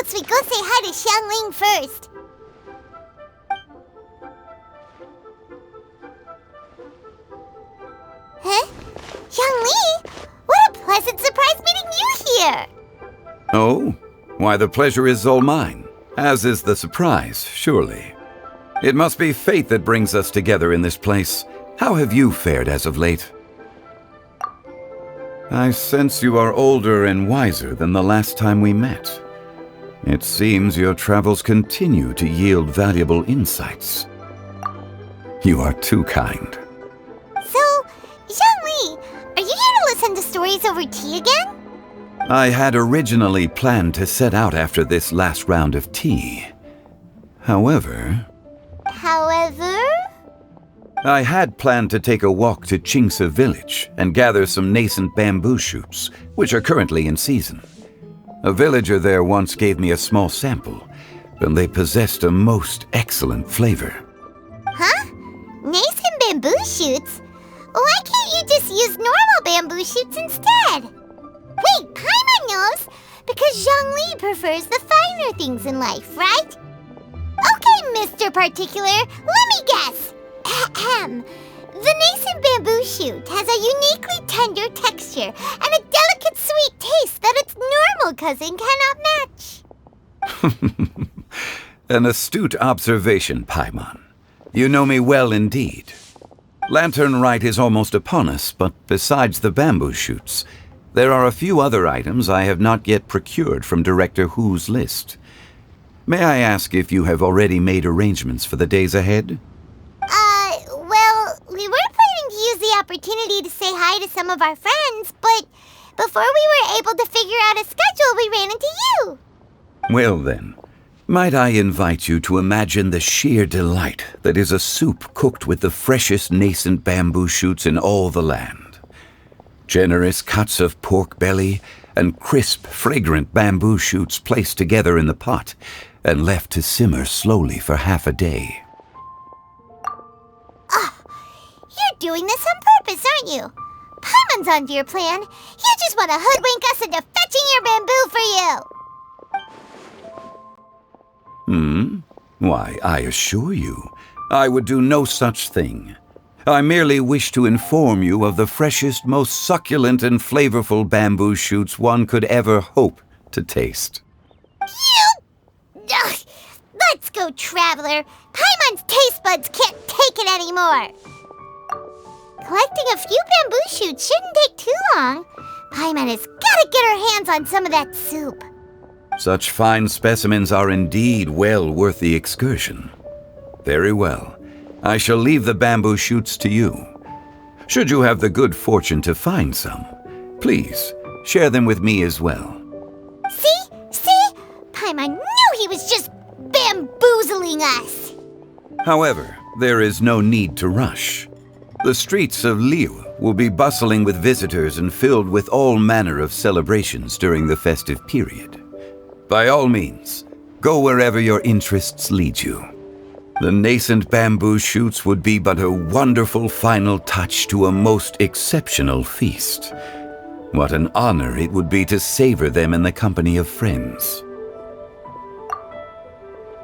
suggest we go say hi to Xiangling first. Huh? Xiangli? What a pleasant surprise meeting you here! Oh? Why, the pleasure is all mine, as is the surprise, surely. It must be fate that brings us together in this place. How have you fared as of late? I sense you are older and wiser than the last time we met. It seems your travels continue to yield valuable insights. You are too kind. So, Xiangli, are you here to listen to stories over tea again? I had originally planned to set out after this last round of tea. However, I had planned to take a walk to Chimes village and gather some nascent bamboo shoots, which are currently in season. A villager there once gave me a small sample, and they possessed a most excellent flavor. Huh? Nascent bamboo shoots? Why can't you just use normal bamboo shoots instead? Wait, Paimon knows, because Zhongli prefers the finer things in life, right? Okay, Mr. Particular, let me guess. Ahem. The nascent bamboo shoot has a uniquely tender texture and a delicate sweet taste that its normal cousin cannot match. An astute observation, Paimon. You know me well indeed. Lantern Rite is almost upon us, but besides the bamboo shoots, there are a few other items I have not yet procured from Director Hu's list. May I ask if you have already made arrangements for the days ahead? Well, we were planning to use the opportunity to say hi to some of our friends, but before we were able to figure out a schedule, we ran into you. Well then, might I invite you to imagine the sheer delight that is a soup cooked with the freshest nascent bamboo shoots in all the land. Generous cuts of pork belly and crisp, fragrant bamboo shoots placed together in the pot and left to simmer slowly for half a day. You're doing this on purpose, aren't you? Paimon's onto your plan. You just want to hoodwink us into fetching your bamboo for you. Why, I assure you, I would do no such thing. I merely wish to inform you of the freshest, most succulent and flavorful bamboo shoots one could ever hope to taste. Ugh, let's go, Traveler. Paimon's taste buds can't take it anymore. Collecting a few bamboo shoots shouldn't take too long. Paimon has got to get her hands on some of that soup. Such fine specimens are indeed well worth the excursion. Very well. I shall leave the bamboo shoots to you. Should you have the good fortune to find some, please share them with me as well. See? Paimon knew he was just bamboozling us. However, there is no need to rush. The streets of Liyue will be bustling with visitors and filled with all manner of celebrations during the festive period. By all means, go wherever your interests lead you. The nascent bamboo shoots would be but a wonderful final touch to a most exceptional feast. What an honor it would be to savor them in the company of friends.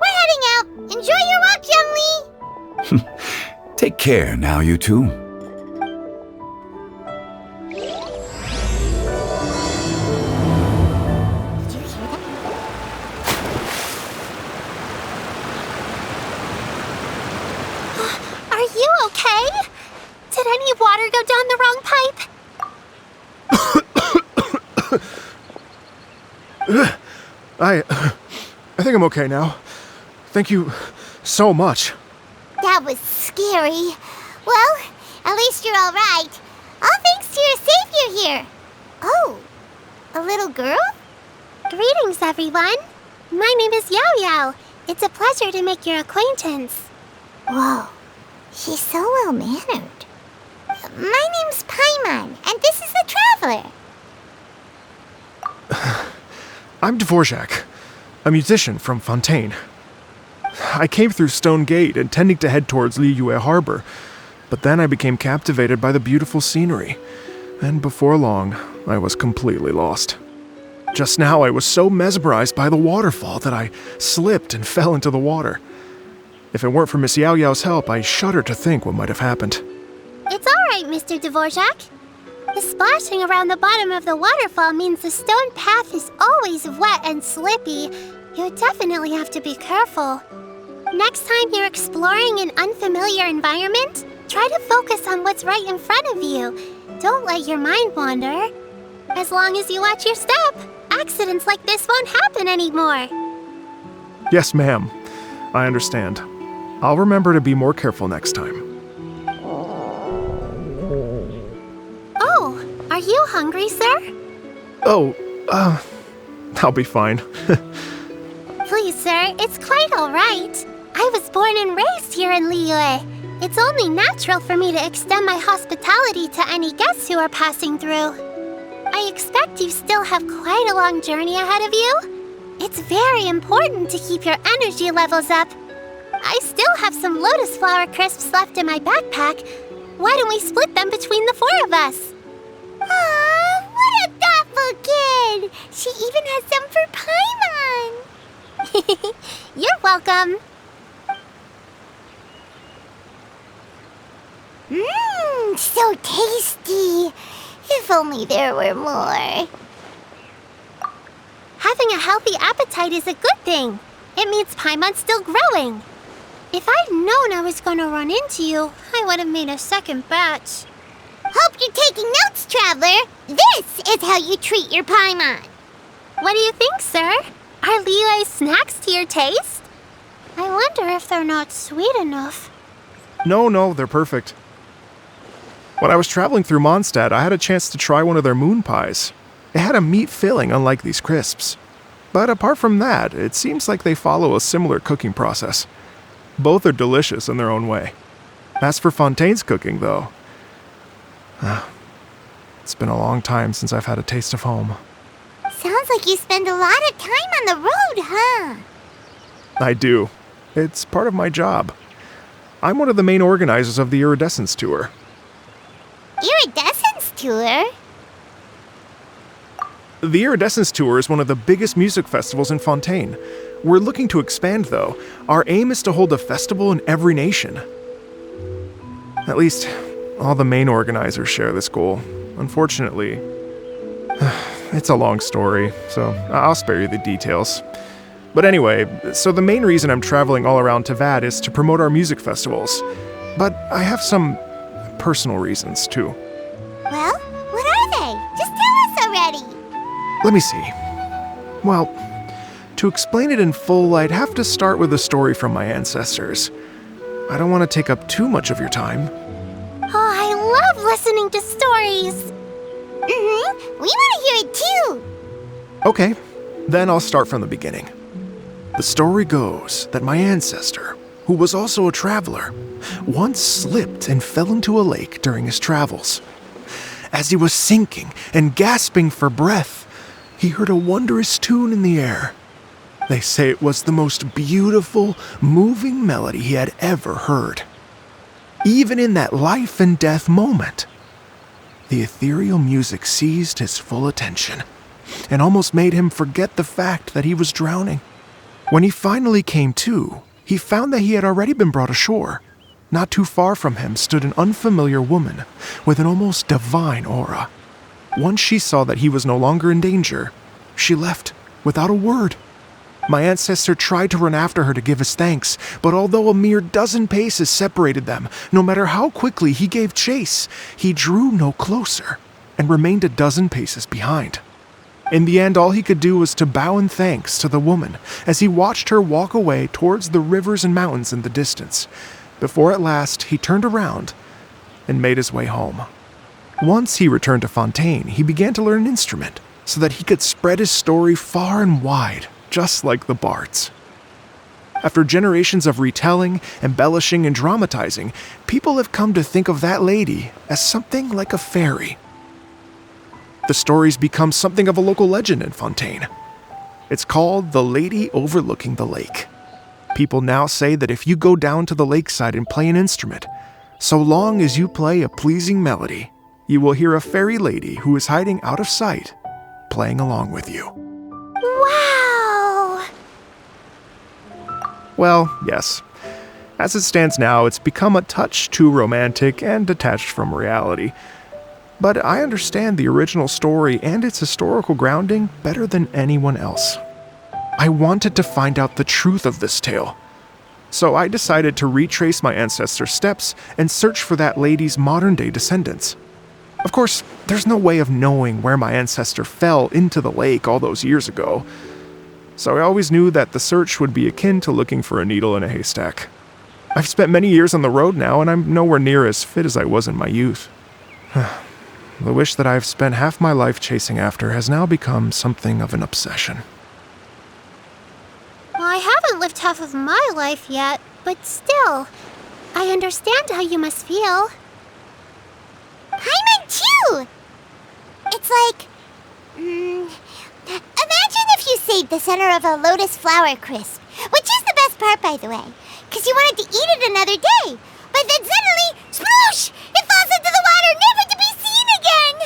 We're heading out. Enjoy your walk, Youngly. Take care now, you two. Are you okay? Did any water go down the wrong pipe? I think I'm okay now. Thank you so much. That was scary. Well, at least you're all right. All thanks to your savior here. Oh, a little girl? Greetings, everyone. My name is Yao Yao. It's a pleasure to make your acquaintance. Whoa, she's so well-mannered. My name's Paimon, and this is the Traveler. I'm Dvorak, a musician from Fontaine. I came through Stone Gate intending to head towards Liyue Harbor, but then I became captivated by the beautiful scenery, and before long, I was completely lost. Just now I was so mesmerized by the waterfall that I slipped and fell into the water. If it weren't for Miss Yao Yao's help, I shudder to think what might have happened. It's all right, Mr. Dvorak. The splashing around the bottom of the waterfall means the stone path is always wet and slippy. You definitely have to be careful. Next time you're exploring an unfamiliar environment, try to focus on what's right in front of you. Don't let your mind wander. As long as you watch your step, accidents like this won't happen anymore. Yes, ma'am. I understand. I'll remember to be more careful next time. Oh, are you hungry, sir? Oh, I'll be fine. Please, sir, it's quite all right. I was born and raised here in Liyue. It's only natural for me to extend my hospitality to any guests who are passing through. I expect you still have quite a long journey ahead of you. It's very important to keep your energy levels up. I still have some lotus flower crisps left in my backpack. Why don't we split them between the four of us? Aw, what a thoughtful kid! She even has some for Paimon! You're welcome. Mmm, so tasty. If only there were more. Having a healthy appetite is a good thing. It means Paimon's still growing. If I'd known I was going to run into you, I would have made a second batch. Hope you're taking notes, Traveler. This is how you treat your Paimon. What do you think, sir? Are Liyue's snacks to your taste? I wonder if they're not sweet enough. No, they're perfect. When I was traveling through Mondstadt, I had a chance to try one of their moon pies. It had a meat filling, unlike these crisps. But apart from that, it seems like they follow a similar cooking process. Both are delicious in their own way. As for Fontaine's cooking, though, it's been a long time since I've had a taste of home. Sounds like you spend a lot of time on the road, huh? I do. It's part of my job. I'm one of the main organizers of the Iridescence Tour. Iridescence Tour? The Iridescence Tour is one of the biggest music festivals in Fontaine. We're looking to expand, though. Our aim is to hold a festival in every nation. At least, all the main organizers share this goal. Unfortunately, it's a long story, so I'll spare you the details. But anyway, so the main reason I'm traveling all around Tavad is to promote our music festivals. But I have some personal reasons, too. Well, what are they? Just tell us already. Let me see. Well, to explain it in full, I'd have to start with a story from my ancestors. I don't want to take up too much of your time. Oh, I love listening to stories. We want to hear it too. Okay, then I'll start from the beginning. The story goes that my ancestor, who was also a traveler, once slipped and fell into a lake during his travels. As he was sinking and gasping for breath, he heard a wondrous tune in the air. They say it was the most beautiful, moving melody he had ever heard. Even in that life and death moment, the ethereal music seized his full attention and almost made him forget the fact that he was drowning. When he finally came to, he found that he had already been brought ashore. Not too far from him stood an unfamiliar woman with an almost divine aura. Once she saw that he was no longer in danger, she left without a word. My ancestor tried to run after her to give his thanks, but although a mere dozen paces separated them, no matter how quickly he gave chase, he drew no closer and remained a dozen paces behind. In the end, all he could do was to bow in thanks to the woman as he watched her walk away towards the rivers and mountains in the distance, before at last he turned around and made his way home. Once he returned to Fontaine, he began to learn an instrument so that he could spread his story far and wide, just like the bards. After generations of retelling, embellishing, and dramatizing, people have come to think of that lady as something like a fairy. The story's become something of a local legend in Fontaine. It's called The Lady Overlooking the Lake. People now say that if you go down to the lakeside and play an instrument, so long as you play a pleasing melody, you will hear a fairy lady who is hiding out of sight, playing along with you. Well, yes. As it stands now, it's become a touch too romantic and detached from reality. But I understand the original story and its historical grounding better than anyone else. I wanted to find out the truth of this tale. So I decided to retrace my ancestors' steps and search for that lady's modern-day descendants. Of course, there's no way of knowing where my ancestor fell into the lake all those years ago. So I always knew that the search would be akin to looking for a needle in a haystack. I've spent many years on the road now, and I'm nowhere near as fit as I was in my youth. The wish that I've spent half my life chasing after has now become something of an obsession. Well, I haven't lived half of my life yet, but still, I understand how you must feel. Paimon too! It's like... imagine if you saved the center of a lotus flower crisp, which is the best part, by the way, because you wanted to eat it another day. But then suddenly, sploosh! It falls into the water, never to be seen again!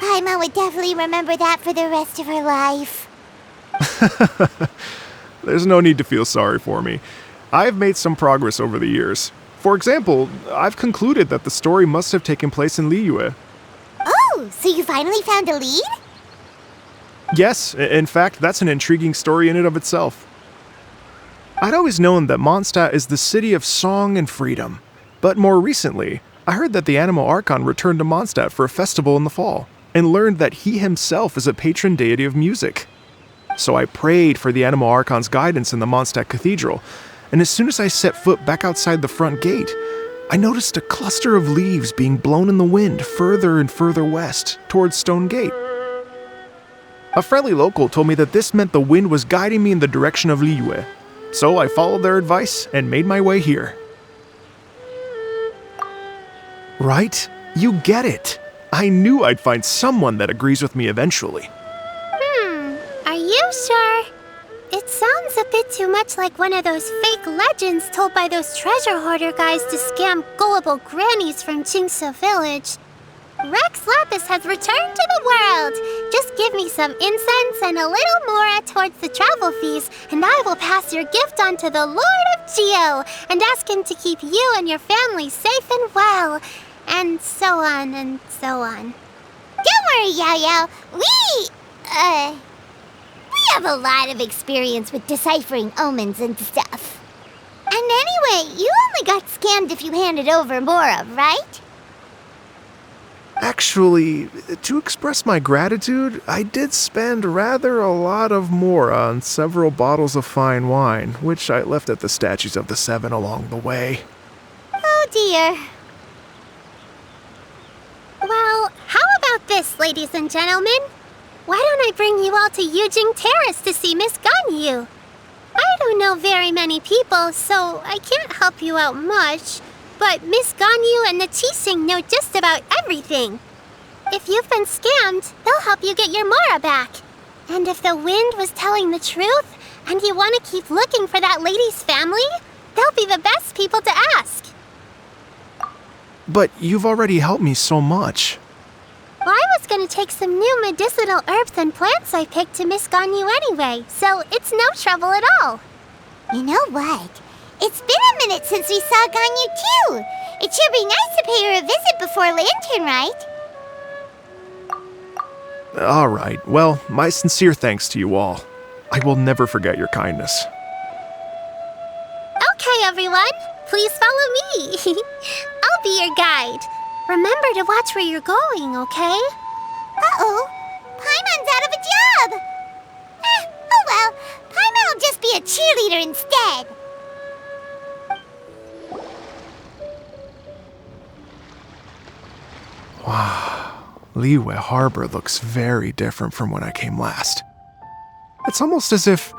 Paimon would definitely remember that for the rest of her life. There's no need to feel sorry for me. I've made some progress over the years. For example, I've concluded that the story must have taken place in Liyue. Oh, so you finally found a lead? Yes, in fact, that's an intriguing story in and of itself. I'd always known that Mondstadt is the city of song and freedom, but more recently, I heard that the animal Archon returned to Mondstadt for a festival in the fall, and learned that he himself is a patron deity of music. So I prayed for the animal Archon's guidance in the Mondstadt Cathedral, and as soon as I set foot back outside the front gate, I noticed a cluster of leaves being blown in the wind further and further west, towards Stone Gate. A friendly local told me that this meant the wind was guiding me in the direction of Liyue, so I followed their advice and made my way here. Right? You get it. I knew I'd find someone that agrees with me eventually. Are you sure? It sounds a bit too much like one of those fake legends told by those treasure hoarder guys to scam gullible grannies from Jingsa Village. Rex Lapis has returned to the world. Just give me some incense and a little more towards the travel fees, and I will pass your gift on to the Lord of Geo and ask him to keep you and your family safe and well, and so on and so on. Don't worry, Yao Yao. We have a lot of experience with deciphering omens and stuff. And anyway, you only got scammed if you handed over Mora, right? Actually, to express my gratitude, I did spend rather a lot of Mora on several bottles of fine wine, which I left at the Statues of the Seven along the way. Oh dear. Well, how about this, ladies and gentlemen? Why don't I bring you all to Yujing Terrace to see Miss Ganyu? I don't know very many people, so I can't help you out much. But Miss Ganyu and the Qixing know just about everything. If you've been scammed, they'll help you get your Mora back. And if the wind was telling the truth, and you want to keep looking for that lady's family, they'll be the best people to ask. But you've already helped me so much. Well, I was going to take some new medicinal herbs and plants I picked to Miss Ganyu anyway, so it's no trouble at all. You know what? It's been a minute since we saw Ganyu too. It should be nice to pay her a visit before Lantern, right? All right, well, my sincere thanks to you all. I will never forget your kindness. Okay, everyone. Please follow me. I'll be your guide. Remember to watch where you're going, okay? Uh-oh. Paimon's out of a job. Oh well. Paimon will just be a cheerleader instead. Wow, Liyue Harbor looks very different from when I came last. It's almost as if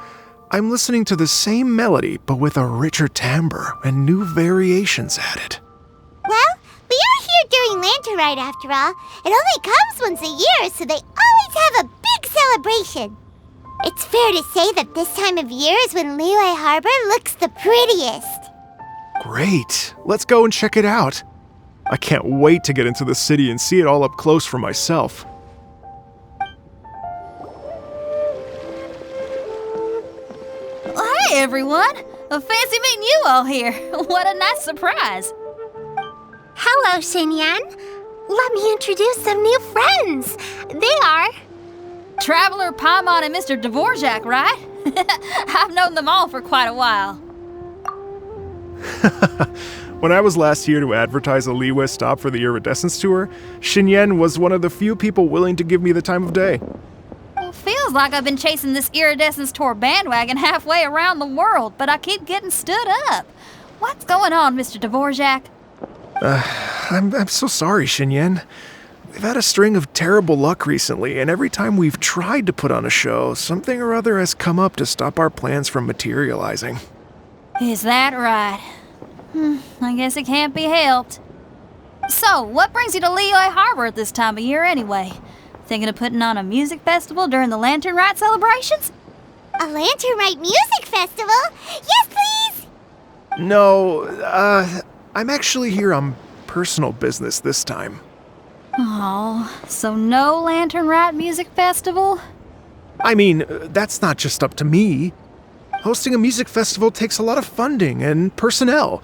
I'm listening to the same melody, but with a richer timbre and new variations added. Well, we are here during Lantern Rite after all. It only comes once a year, so they always have a big celebration. It's fair to say that this time of year is when Liyue Harbor looks the prettiest. Great, let's go and check it out. I can't wait to get into the city and see it all up close for myself. Hi, everyone! Fancy meeting you all here. What a nice surprise. Hello, Xinyan. Let me introduce some new friends. They are... Traveler, Paimon, and Mr. Dvorak, right? I've known them all for quite a while. When I was last here to advertise a Liyue stop for the Iridescence Tour, Xinyan was one of the few people willing to give me the time of day. Well, feels like I've been chasing this Iridescence Tour bandwagon halfway around the world, but I keep getting stood up. What's going on, Mr. Dvorak? I'm so sorry, Xinyan. We've had a string of terrible luck recently, and every time we've tried to put on a show, something or other has come up to stop our plans from materializing. Is that right? I guess it can't be helped. So, what brings you to Liyue Harbor at this time of year anyway? Thinking of putting on a music festival during the Lantern Rite celebrations? A Lantern Rite music festival? Yes, please! No, I'm actually here on personal business this time. Oh, so no Lantern Rite music festival? I mean, that's not just up to me. Hosting a music festival takes a lot of funding and personnel.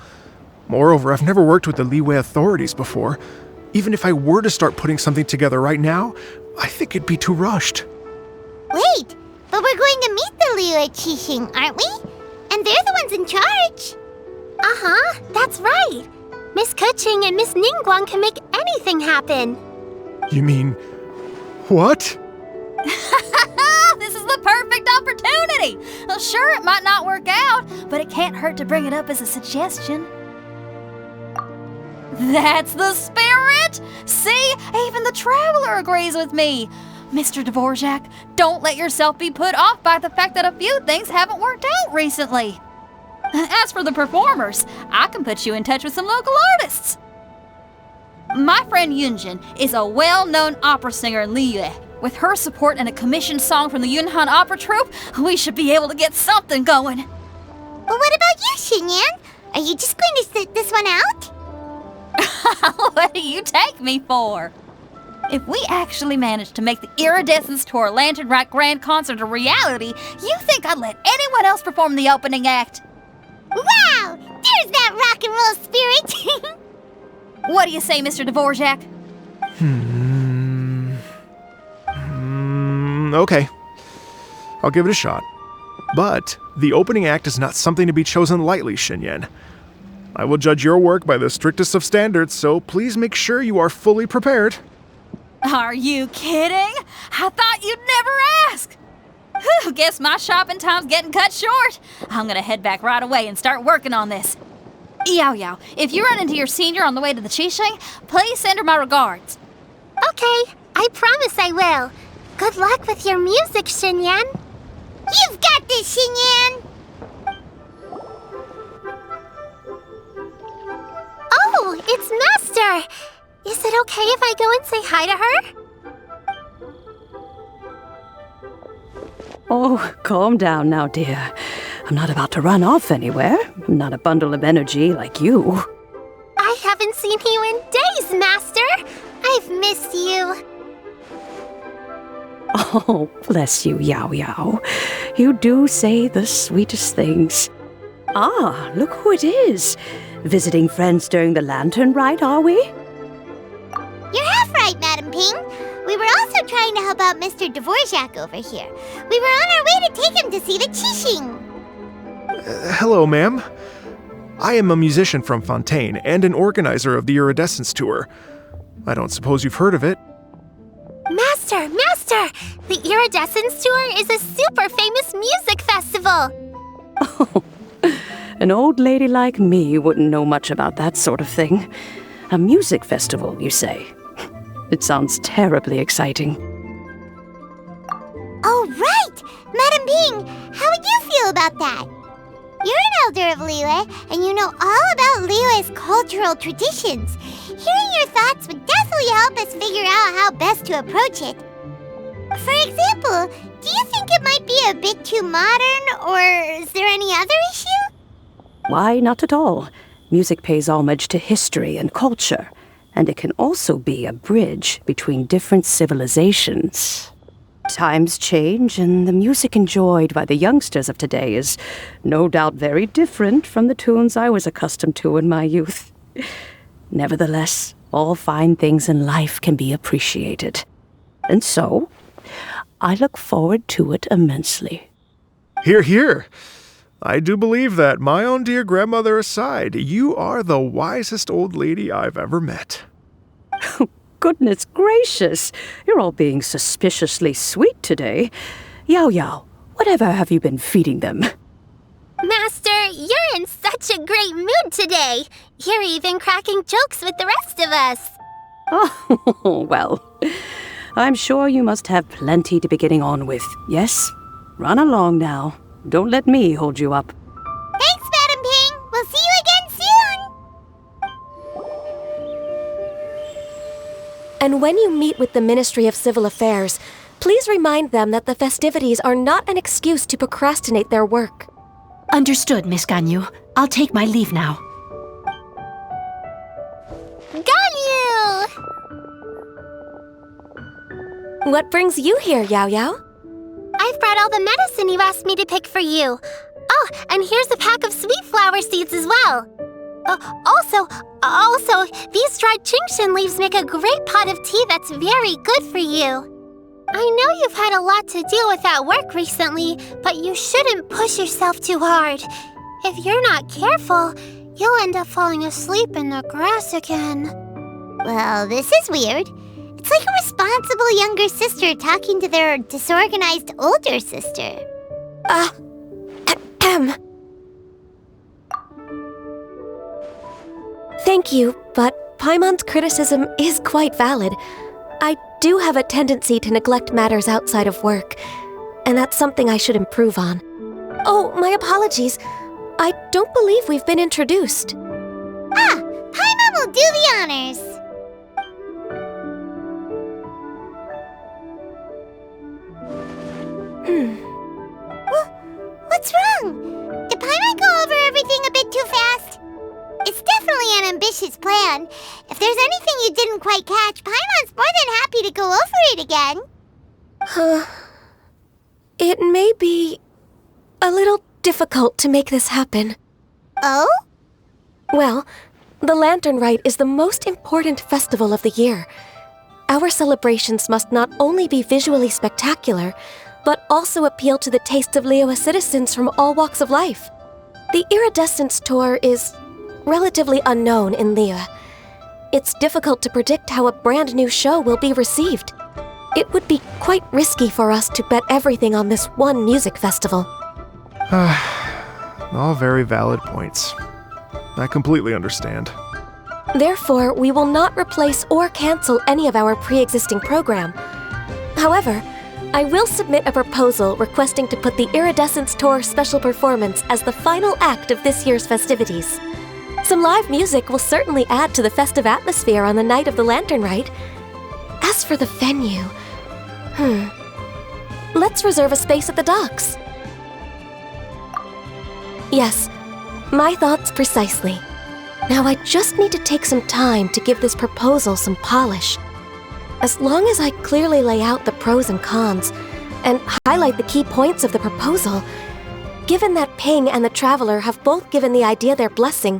Moreover, I've never worked with the Liyue authorities before. Even if I were to start putting something together right now, I think it'd be too rushed. Wait, but we're going to meet the Liyue Qixing, aren't we? And they're the ones in charge. Uh-huh, that's right. Miss Keqing and Miss Ningguang can make anything happen. You mean... what? This is the perfect opportunity! Well, sure, it might not work out, but it can't hurt to bring it up as a suggestion. That's the spirit! See, even the Traveler agrees with me. Mr. Dvorak, don't let yourself be put off by the fact that a few things haven't worked out recently. As for the performers, I can put you in touch with some local artists. My friend Yunjin is a well-known opera singer in Liyue. With her support and a commissioned song from the Yunhan Opera Troupe, we should be able to get something going. Well, what about you, Xinyan? Are you just going to sit this one out? What do you take me for? If we actually manage to make the Iridescence Tour Lantern Rite Grand Concert a reality, you think I'd let anyone else perform the opening act? Wow! There's that rock and roll spirit! What do you say, Mr. Dvorak? Okay. I'll give it a shot. But the opening act is not something to be chosen lightly, Xinyan. I will judge your work by the strictest of standards, so please make sure you are fully prepared. Are you kidding? I thought you'd never ask. Whew, guess my shopping time's getting cut short. I'm gonna head back right away and start working on this. Yao Yao, if you run into your senior on the way to the Qixing, please send her my regards. Okay, I promise I will. Good luck with your music, Xinyan. You've got this, Xinyan! Oh, it's Master! Is it okay if I go and say hi to her? Oh, calm down now, dear. I'm not about to run off anywhere. I'm not a bundle of energy like you. I haven't seen you in days, Master! I've missed you. Oh, bless you, Yao Yao. You do say the sweetest things. Ah, look who it is. Visiting friends during the Lantern Rite, are we? You're half right, Madam Ping. We were also trying to help out Mr. Dvorak over here. We were on our way to take him to see the Qixing. Hello, ma'am. I am a musician from Fontaine and an organizer of the Iridescence Tour. I don't suppose you've heard of it. Master! The Iridescence Tour is a super famous music festival! Oh, an old lady like me wouldn't know much about that sort of thing. A music festival, you say? It sounds terribly exciting. Oh, right! Madam Ping, how would you feel about that? You're an elder of Liyue, and you know all about Liyue's cultural traditions. Hearing your thoughts would definitely help us figure out how best to approach it. For example, do you think it might be a bit too modern, or is there any other issue? Why, not at all. Music pays homage to history and culture, and it can also be a bridge between different civilizations. Times change, and the music enjoyed by the youngsters of today is no doubt very different from the tunes I was accustomed to in my youth. Nevertheless, all fine things in life can be appreciated. And so, I look forward to it immensely. Hear, hear. I do believe that, my own dear grandmother aside, you are the wisest old lady I've ever met. Goodness gracious, you're all being suspiciously sweet today. Yao Yao, whatever have you been feeding them? Master, you're in such a great mood today. You're even cracking jokes with the rest of us. Oh, well, I'm sure you must have plenty to be getting on with. Yes? Run along now. Don't let me hold you up. Thanks, Madam Ping. We'll see you again soon. And when you meet with the Ministry of Civil Affairs, please remind them that the festivities are not an excuse to procrastinate their work. Understood, Miss Ganyu. I'll take my leave now. Ganyu! What brings you here, Yao Yao? I've brought all the medicine you asked me to pick for you. Oh, and here's a pack of sweet flower seeds as well. Also, these dried Chingshin leaves make a great pot of tea that's very good for you. I know you've had a lot to deal with at work recently, but you shouldn't push yourself too hard. If you're not careful, you'll end up falling asleep in the grass again. Well, this is weird. It's like a responsible younger sister talking to their disorganized older sister. Thank you, but Paimon's criticism is quite valid. I do have a tendency to neglect matters outside of work, and that's something I should improve on. Oh, my apologies. I don't believe we've been introduced. Paimon will do the honors. What's wrong? Did Paimon go over everything a bit too fast? It's definitely an ambitious plan. If there's anything you didn't quite catch, Paimon's more than happy to go over it again. It may be a little difficult to make this happen. Oh? Well, the Lantern Rite is the most important festival of the year. Our celebrations must not only be visually spectacular, but also appeal to the tastes of Liyue citizens from all walks of life. The Iridescence Tour is relatively unknown in Liyue. It's difficult to predict how a brand new show will be received. It would be quite risky for us to bet everything on this one music festival. All very valid points. I completely understand. Therefore, we will not replace or cancel any of our pre-existing program. However, I will submit a proposal requesting to put the Iridescence Tour special performance as the final act of this year's festivities. Some live music will certainly add to the festive atmosphere on the night of the Lantern Rite. As for the venue, let's reserve a space at the docks. Yes, my thoughts precisely. Now I just need to take some time to give this proposal some polish. As long as I clearly lay out the pros and cons, and highlight the key points of the proposal, given that Ping and the Traveler have both given the idea their blessing,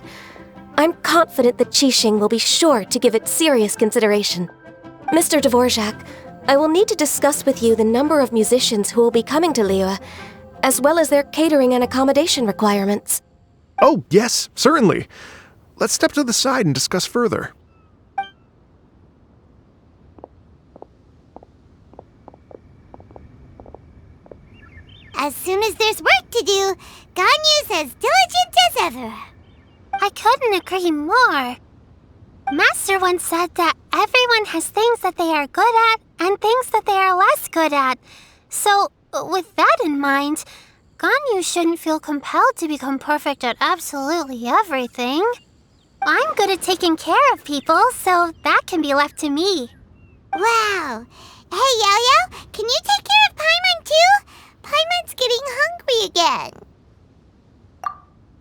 I'm confident that Qixing will be sure to give it serious consideration. Mr. Dvorak, I will need to discuss with you the number of musicians who will be coming to Liyue, as well as their catering and accommodation requirements. Oh, yes, certainly. Let's step to the side and discuss further. As soon as there's work to do, Ganyu's as diligent as ever. I couldn't agree more. Master once said that everyone has things that they are good at and things that they are less good at. So, with that in mind, Ganyu shouldn't feel compelled to become perfect at absolutely everything. I'm good at taking care of people, so that can be left to me. Wow. Hey, Yo-Yo, can you take care of Paimon too? Paimon's getting hungry again.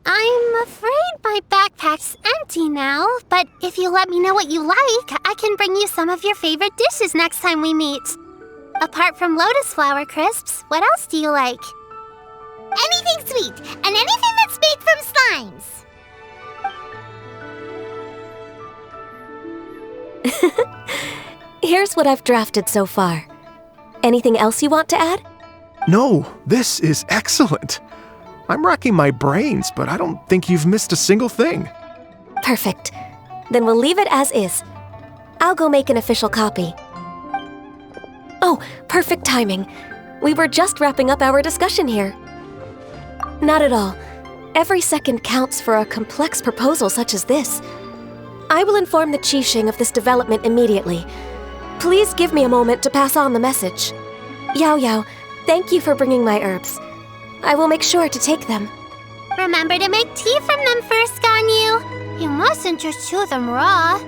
I'm afraid my backpack's empty now, but if you let me know what you like, I can bring you some of your favorite dishes next time we meet. Apart from lotus flower crisps, what else do you like? Anything sweet, and anything that's made from slimes. Here's what I've drafted so far. Anything else you want to add? No, this is excellent. I'm racking my brains, but I don't think you've missed a single thing. Perfect. Then we'll leave it as is. I'll go make an official copy. Oh, perfect timing. We were just wrapping up our discussion here. Not at all. Every second counts for a complex proposal such as this. I will inform the Qixing of this development immediately. Please give me a moment to pass on the message. Yao Yao, thank you for bringing my herbs. I will make sure to take them. Remember to make tea from them first, Ganyu. You mustn't just chew them raw.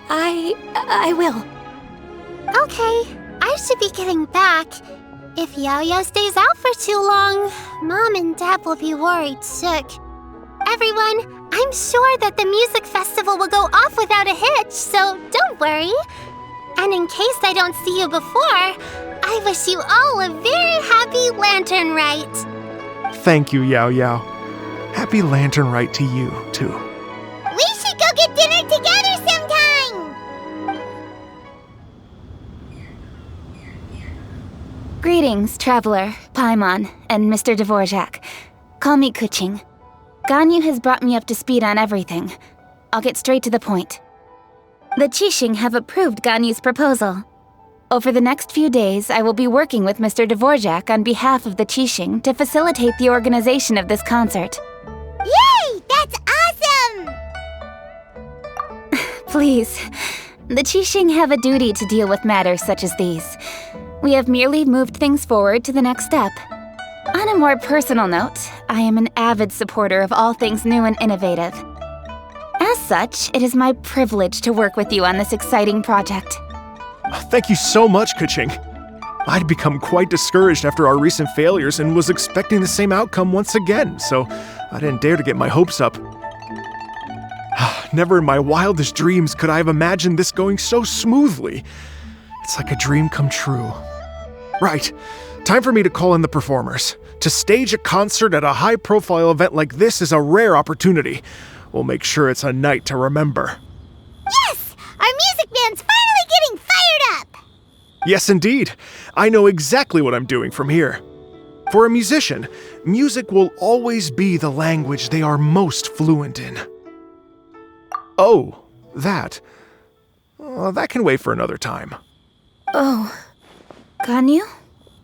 I will. Okay, I should be getting back. If Yao Yao stays out for too long, Mom and Dad will be worried sick. Everyone, I'm sure that the music festival will go off without a hitch, so don't worry. And in case I don't see you before, I wish you all a very happy Lantern Rite. Thank you, Yao Yao. Happy Lantern Rite to you, too. We should go get dinner together sometime! Greetings, Traveler, Paimon, and Mr. Dvorak. Call me Kuching. Ganyu has brought me up to speed on everything. I'll get straight to the point. The Qixing have approved Ganyu's proposal. Over the next few days, I will be working with Mr. Dvorak on behalf of the Qixing to facilitate the organization of this concert. Yay! That's awesome! Please, the Qixing have a duty to deal with matters such as these. We have merely moved things forward to the next step. On a more personal note, I am an avid supporter of all things new and innovative. As such, it is my privilege to work with you on this exciting project. Thank you so much, Kuching. I'd become quite discouraged after our recent failures and was expecting the same outcome once again, so I didn't dare to get my hopes up. Never in my wildest dreams could I have imagined this going so smoothly. It's like a dream come true. Right, time for me to call in the performers. To stage a concert at a high-profile event like this is a rare opportunity. We'll make sure it's a night to remember. Yes! Our music band's finally getting fired up! Yes, indeed. I know exactly what I'm doing from here. For a musician, music will always be the language they are most fluent in. Oh, that. That can wait for another time. Oh. Ganyu?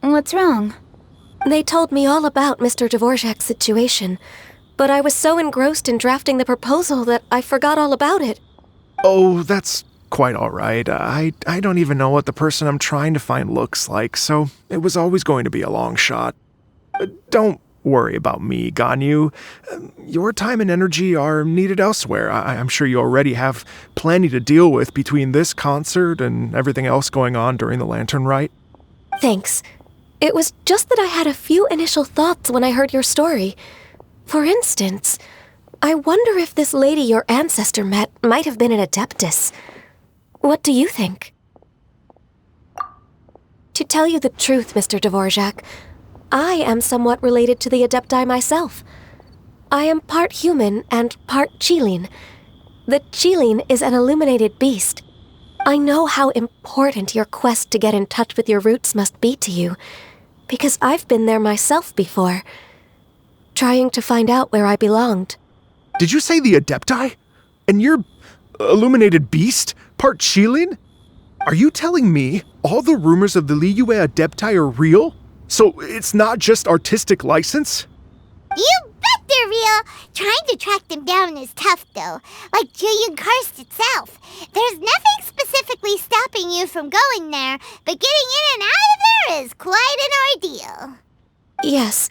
What's wrong? They told me all about Mr. Dvorak's situation, but I was so engrossed in drafting the proposal that I forgot all about it. Oh, that's quite all right. I don't even know what the person I'm trying to find looks like, so it was always going to be a long shot. Don't worry about me, Ganyu. Your time and energy are needed elsewhere. I'm sure you already have plenty to deal with between this concert and everything else going on during the Lantern Rite. Thanks. It was just that I had a few initial thoughts when I heard your story. For instance, I wonder if this lady your ancestor met might have been an Adeptus. What do you think? To tell you the truth, Mr. Dvorak, I am somewhat related to the Adepti myself. I am part human and part Qilin. The Qilin is an illuminated beast. I know how important your quest to get in touch with your roots must be to you, because I've been there myself before, trying to find out where I belonged. Did you say the Adepti? And you're illuminated beast? Part Qilin? Are you telling me all the rumors of the Liyue Adepti are real? So it's not just artistic license? You bet they're real! Trying to track them down is tough, though. Like Julian Karst itself. There's nothing specifically stopping you from going there, but getting in and out of there is quite an ordeal. Yes.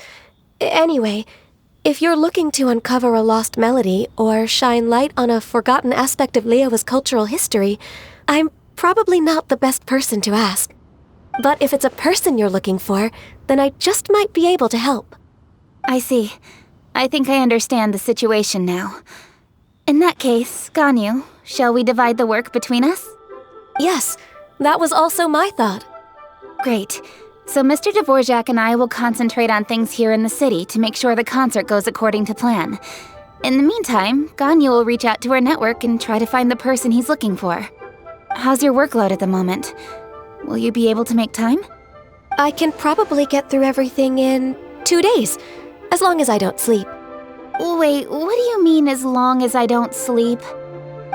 Anyway, if you're looking to uncover a lost melody or shine light on a forgotten aspect of Liyue's cultural history, I'm probably not the best person to ask. But if it's a person you're looking for, then I just might be able to help. I see. I think I understand the situation now. In that case, Ganyu, shall we divide the work between us? Yes, that was also my thought. Great. So Mr. Dvorak and I will concentrate on things here in the city to make sure the concert goes according to plan. In the meantime, Ganyu will reach out to her network and try to find the person he's looking for. How's your workload at the moment? Will you be able to make time? I can probably get through everything in 2 days, as long as I don't sleep. Wait, what do you mean as long as I don't sleep?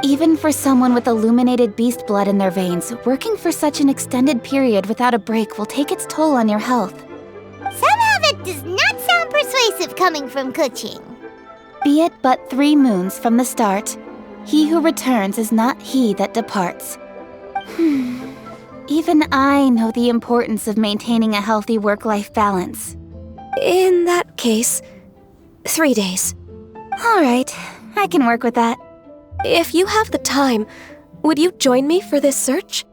Even for someone with illuminated beast blood in their veins, working for such an extended period without a break will take its toll on your health. Somehow that does not sound persuasive coming from Kuching. Be it but 3 moons from the start, he who returns is not he that departs. Even I know the importance of maintaining a healthy work-life balance. In that case, 3 days. All right, I can work with that. If you have the time, would you join me for this search?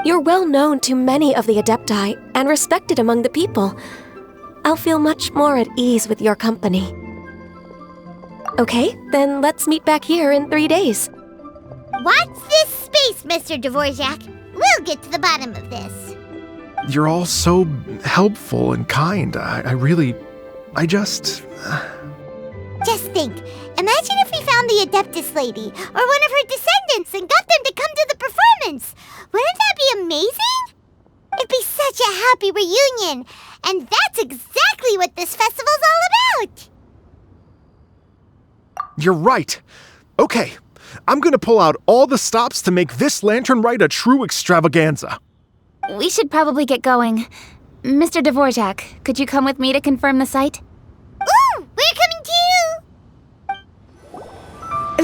You're well known to many of the Adepti and respected among the people. I'll feel much more at ease with your company. Okay, then let's meet back here in 3 days. Watch this space, Mr. Dvorak. We'll get to the bottom of this. You're all so helpful and kind. Just think, imagine if we found the Adeptus lady, or one of her descendants, and got them to come to the performance. Wouldn't that be amazing? It'd be such a happy reunion, and that's exactly what this festival's all about. You're right. Okay, I'm gonna pull out all the stops to make this lantern rite a true extravaganza. We should probably get going. Mr. Dvorak, could you come with me to confirm the site? Ooh, we're coming too!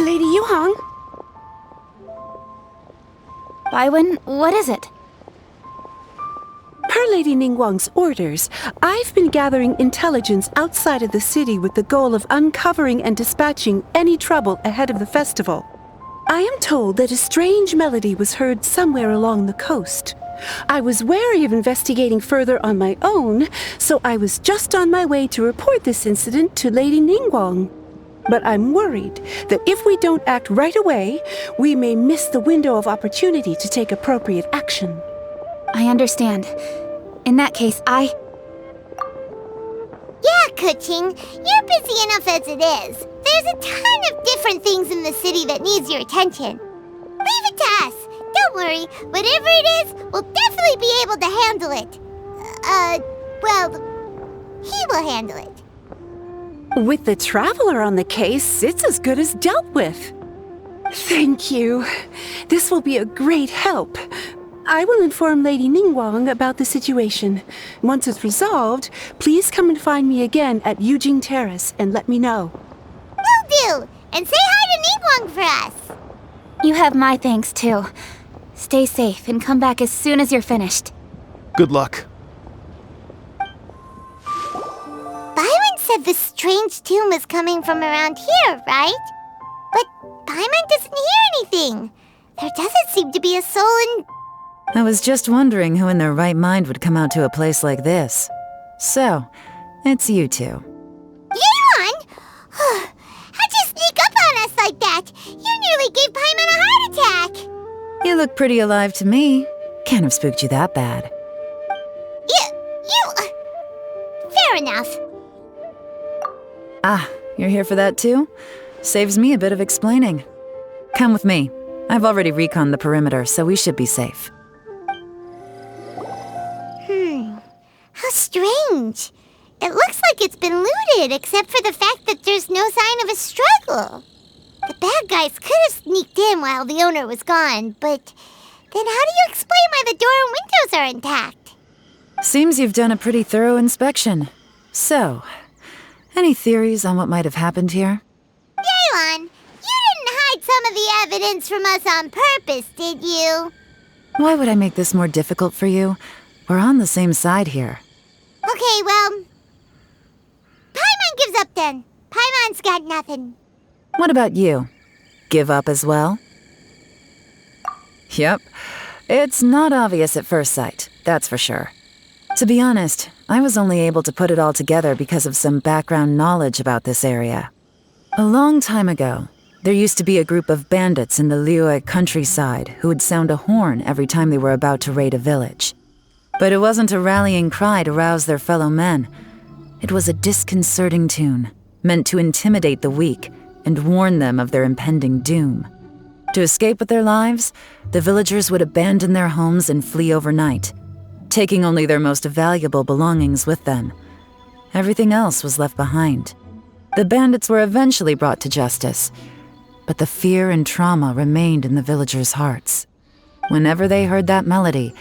Lady Yuhong? Baiwen, what is it? Per Lady Ningguang's orders, I've been gathering intelligence outside of the city with the goal of uncovering and dispatching any trouble ahead of the festival. I am told that a strange melody was heard somewhere along the coast. I was wary of investigating further on my own, so I was just on my way to report this incident to Lady Ningguang. But I'm worried that if we don't act right away, we may miss the window of opportunity to take appropriate action. I understand. In that case, Yeah, Kuching, you're busy enough as it is. There's a ton of different things in the city that needs your attention. Leave it to us. Don't worry, whatever it is, we'll definitely be able to handle it. He will handle it. With the Traveler on the case, it's as good as dealt with. Thank you. This will be a great help. I will inform Lady Ningguang about the situation. Once it's resolved, please come and find me again at Yujing Terrace and let me know. Will do! And say hi to Ningguang for us! you have my thanks too. Stay safe and come back as soon as you're finished. Good luck. Byron said the strange tomb is coming from around here, right? But Paimon doesn't hear anything. There doesn't seem to be a soul in... I was just wondering who in their right mind would come out to a place like this. So, it's you two. Yeon! How'd you sneak up on us like that? You nearly gave Paimon a heart attack! You look pretty alive to me. Can't have spooked you that bad. Fair enough. Ah, you're here for that too? Saves me a bit of explaining. Come with me. I've already reconned the perimeter, so we should be safe. How strange. It looks like it's been looted, except for the fact that there's no sign of a struggle. The bad guys could have sneaked in while the owner was gone, but then how do you explain why the door and windows are intact? Seems you've done a pretty thorough inspection. So, any theories on what might have happened here? Yeon, you didn't hide some of the evidence from us on purpose, did you? Why would I make this more difficult for you? We're on the same side here. Okay, well... Paimon gives up then. Paimon's got nothing. What about you? Give up as well? Yep. It's not obvious at first sight, that's for sure. To be honest, I was only able to put it all together because of some background knowledge about this area. A long time ago, there used to be a group of bandits in the Liyue countryside who would sound a horn every time they were about to raid a village. But it wasn't a rallying cry to rouse their fellow men. It was a disconcerting tune, meant to intimidate the weak and warn them of their impending doom. To escape with their lives, the villagers would abandon their homes and flee overnight, taking only their most valuable belongings with them. Everything else was left behind. The bandits were eventually brought to justice, but the fear and trauma remained in the villagers' hearts. Whenever they heard that melody,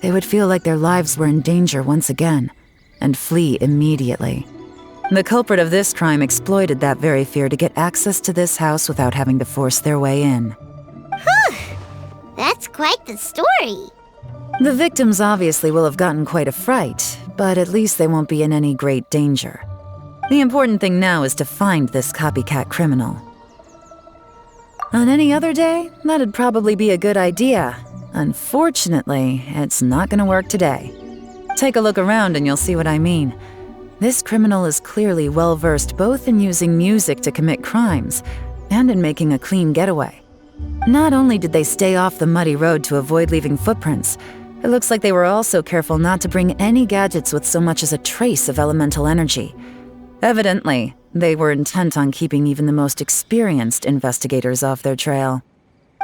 they would feel like their lives were in danger once again, and flee immediately. The culprit of this crime exploited that very fear to get access to this house without having to force their way in. That's quite the story. The victims obviously will have gotten quite a fright, but at least they won't be in any great danger. The important thing now is to find this copycat criminal. On any other day, that'd probably be a good idea. Unfortunately, it's not gonna work today. Take a look around and you'll see what I mean. This criminal is clearly well-versed both in using music to commit crimes and in making a clean getaway. Not only did they stay off the muddy road to avoid leaving footprints, it looks like they were also careful not to bring any gadgets with so much as a trace of elemental energy. Evidently, they were intent on keeping even the most experienced investigators off their trail.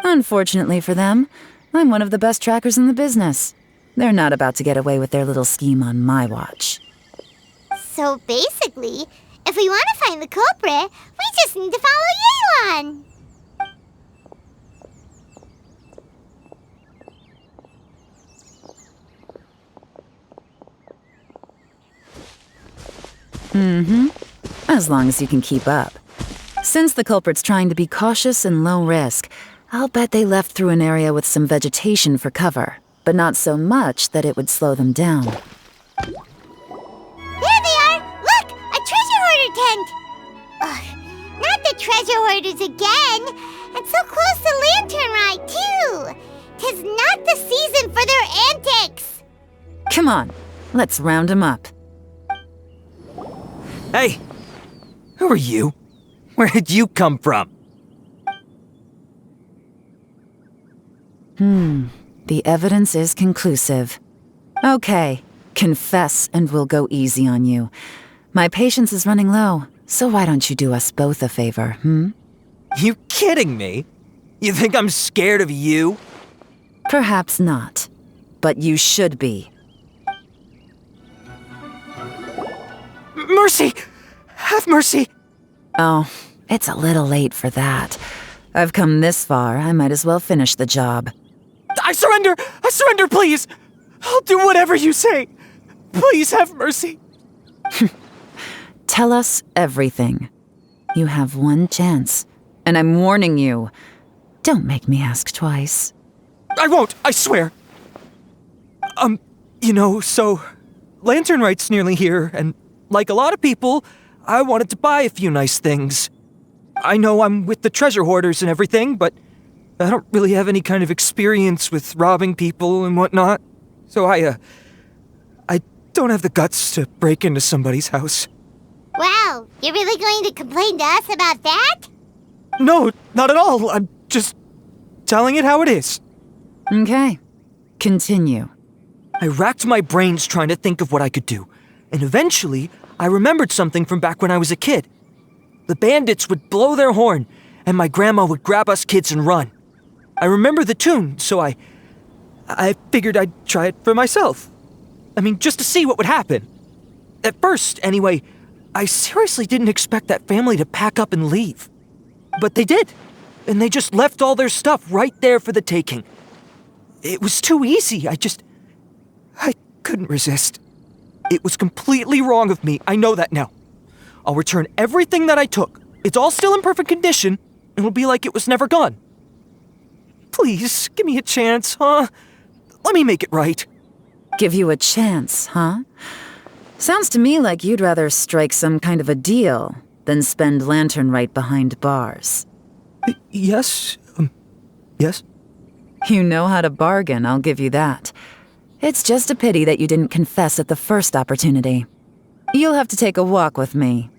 Unfortunately for them, I'm one of the best trackers in the business. They're not about to get away with their little scheme on my watch. So basically, if we want to find the culprit, we just need to follow Yelan. As long as you can keep up. Since the culprit's trying to be cautious and low risk, I'll bet they left through an area with some vegetation for cover, but not so much that it would slow them down. There they are! Look! A treasure hoarder tent! Ugh, not the treasure hoarders again! And so close to Lantern Ride, too! 'Tis not the season for their antics! Come on, let's round them up. Hey! Who are you? Where did you come from? The evidence is conclusive. Okay, confess and we'll go easy on you. My patience is running low, so why don't you do us both a favor, You kidding me? You think I'm scared of you? Perhaps not, but you should be. Mercy! Have mercy! Oh, it's a little late for that. I've come this far, I might as well finish the job. I surrender! I surrender, please! I'll do whatever you say! Please have mercy! Tell us everything. You have one chance, and I'm warning you. Don't make me ask twice. I won't, I swear! So Lantern Right's nearly here, and like a lot of people, I wanted to buy a few nice things. I know I'm with the treasure hoarders and everything, but I don't really have any kind of experience with robbing people and whatnot. So I don't have the guts to break into somebody's house. Wow, you're really going to complain to us about that? No, not at all. I'm just telling it how it is. Okay, continue. I racked my brains trying to think of what I could do, and eventually I remembered something from back when I was a kid. The bandits would blow their horn, and my grandma would grab us kids and run. I remember the tune, so I figured I'd try it for myself. I mean, just to see what would happen. At first, anyway, I seriously didn't expect that family to pack up and leave. But they did, and they just left all their stuff right there for the taking. It was too easy, I couldn't resist. It was completely wrong of me, I know that now. I'll return everything that I took. It's all still in perfect condition, and it'll be like it was never gone. Please, give me a chance, huh? Let me make it right. Give you a chance, huh? Sounds to me like you'd rather strike some kind of a deal than spend Lantern Right behind bars. Yes? Yes? You know how to bargain, I'll give you that. It's just a pity that you didn't confess at the first opportunity. You'll have to take a walk with me.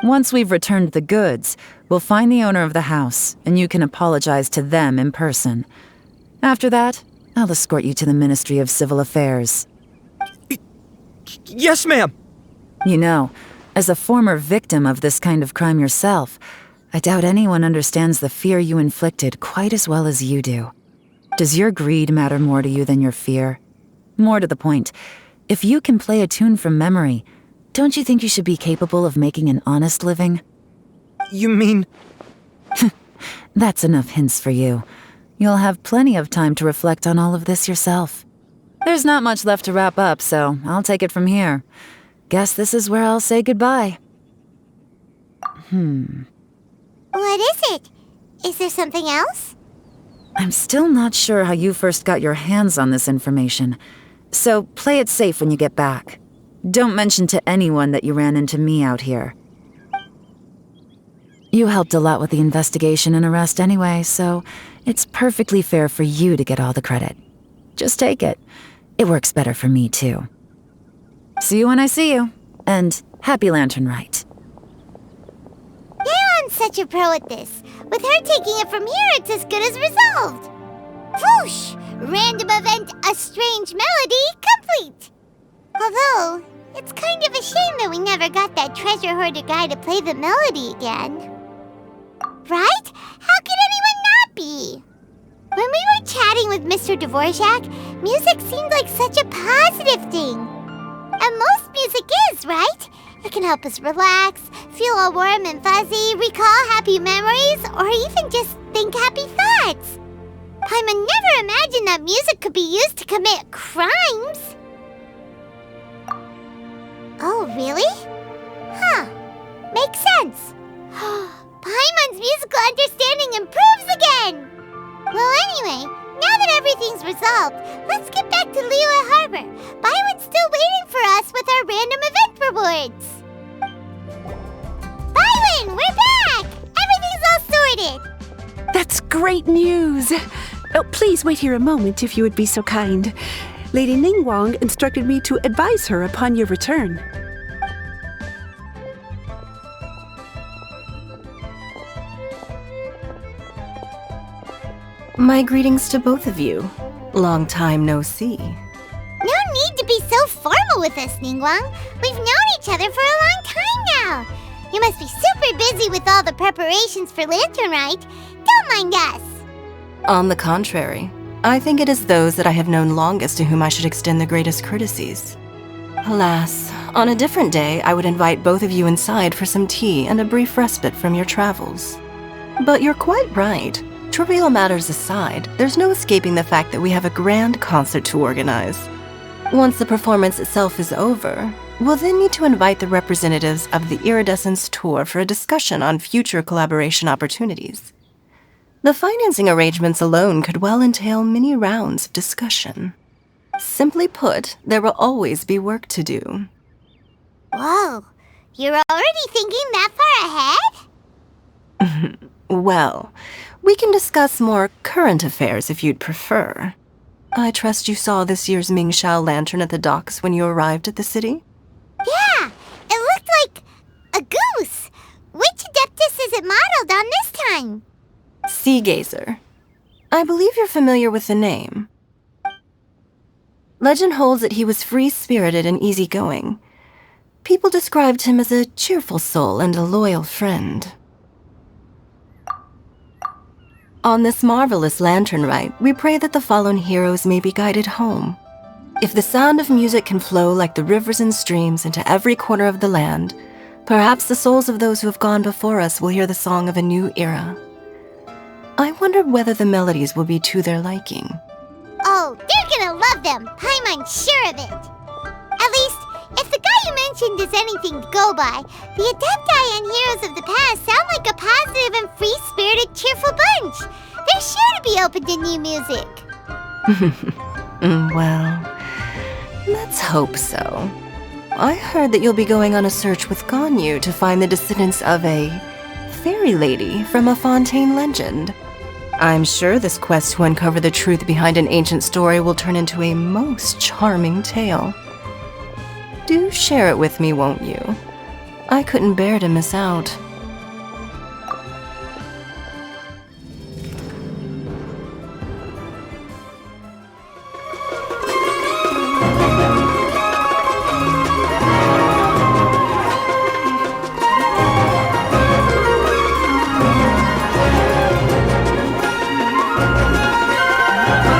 Once we've returned the goods, we'll find the owner of the house, and you can apologize to them in person. After that, I'll escort you to the Ministry of Civil Affairs. Yes, ma'am! You know, as a former victim of this kind of crime yourself, I doubt anyone understands the fear you inflicted quite as well as you do. Does your greed matter more to you than your fear? More to the point, if you can play a tune from memory, don't you think you should be capable of making an honest living? You mean... That's enough hints for you. You'll have plenty of time to reflect on all of this yourself. There's not much left to wrap up, so I'll take it from here. Guess this is where I'll say goodbye. What is it? Is there something else? I'm still not sure how you first got your hands on this information, so play it safe when you get back. Don't mention to anyone that you ran into me out here. You helped a lot with the investigation and arrest anyway, so it's perfectly fair for you to get all the credit. Just take it. It works better for me, too. See you when I see you, and happy Lantern Rite. Leon's such a pro at this. With her taking it from here, it's as good as resolved. Whoosh! Random event, a strange melody, complete! Although, it's kind of a shame that we never got that treasure hoarder guy to play the melody again. Right? How could anyone not be? When we were chatting with Mr. Dvorak, music seemed like such a positive thing. And most music is, right? It can help us relax, feel all warm and fuzzy, recall happy memories, or even just think happy thoughts. Paimon never imagined that music could be used to commit crimes. Oh, really? Huh. Makes sense. Paimon's musical understanding improves again! Well, anyway, now that everything's resolved, let's get back to Liyue Harbor. Byron's still waiting for us with our random event rewards. Byron, we're back! Everything's all sorted! That's great news! Oh, please wait here a moment if you would be so kind. Lady Ningguang instructed me to advise her upon your return. My greetings to both of you. Long time no see. No need to be so formal with us, Ningguang. We've known each other for a long time now. You must be super busy with all the preparations for Lantern Rite. Don't mind us. On the contrary, I think it is those that I have known longest to whom I should extend the greatest courtesies. Alas, on a different day, I would invite both of you inside for some tea and a brief respite from your travels. But you're quite right. Trivial matters aside, there's no escaping the fact that we have a grand concert to organize. Once the performance itself is over, we'll then need to invite the representatives of the Iridescence Tour for a discussion on future collaboration opportunities. The financing arrangements alone could well entail many rounds of discussion. Simply put, there will always be work to do. Whoa, you're already thinking that far ahead? Well, we can discuss more current affairs if you'd prefer. I trust you saw this year's Mingxiao lantern at the docks when you arrived at the city? Yeah, it looked like a goose. Which Adeptus is it modeled on this time? Sea Gazer. I believe you're familiar with the name. Legend holds that he was free-spirited and easygoing. People described him as a cheerful soul and a loyal friend. On this marvelous Lantern Rite, we pray that the fallen heroes may be guided home. If the sound of music can flow like the rivers and streams into every corner of the land, perhaps the souls of those who have gone before us will hear the song of a new era. I wondered whether the melodies will be to their liking. Oh, they're gonna love them. Paimon's sure of it. At least, if the guy you mentioned is anything to go by, the Adepti and Heroes of the Past sound like a positive and free-spirited, cheerful bunch. They're sure to be open to new music. Well, let's hope so. I heard that you'll be going on a search with Ganyu to find the descendants of a fairy lady from a Fontaine legend. I'm sure this quest to uncover the truth behind an ancient story will turn into a most charming tale. Do share it with me, won't you? I couldn't bear to miss out. Bye.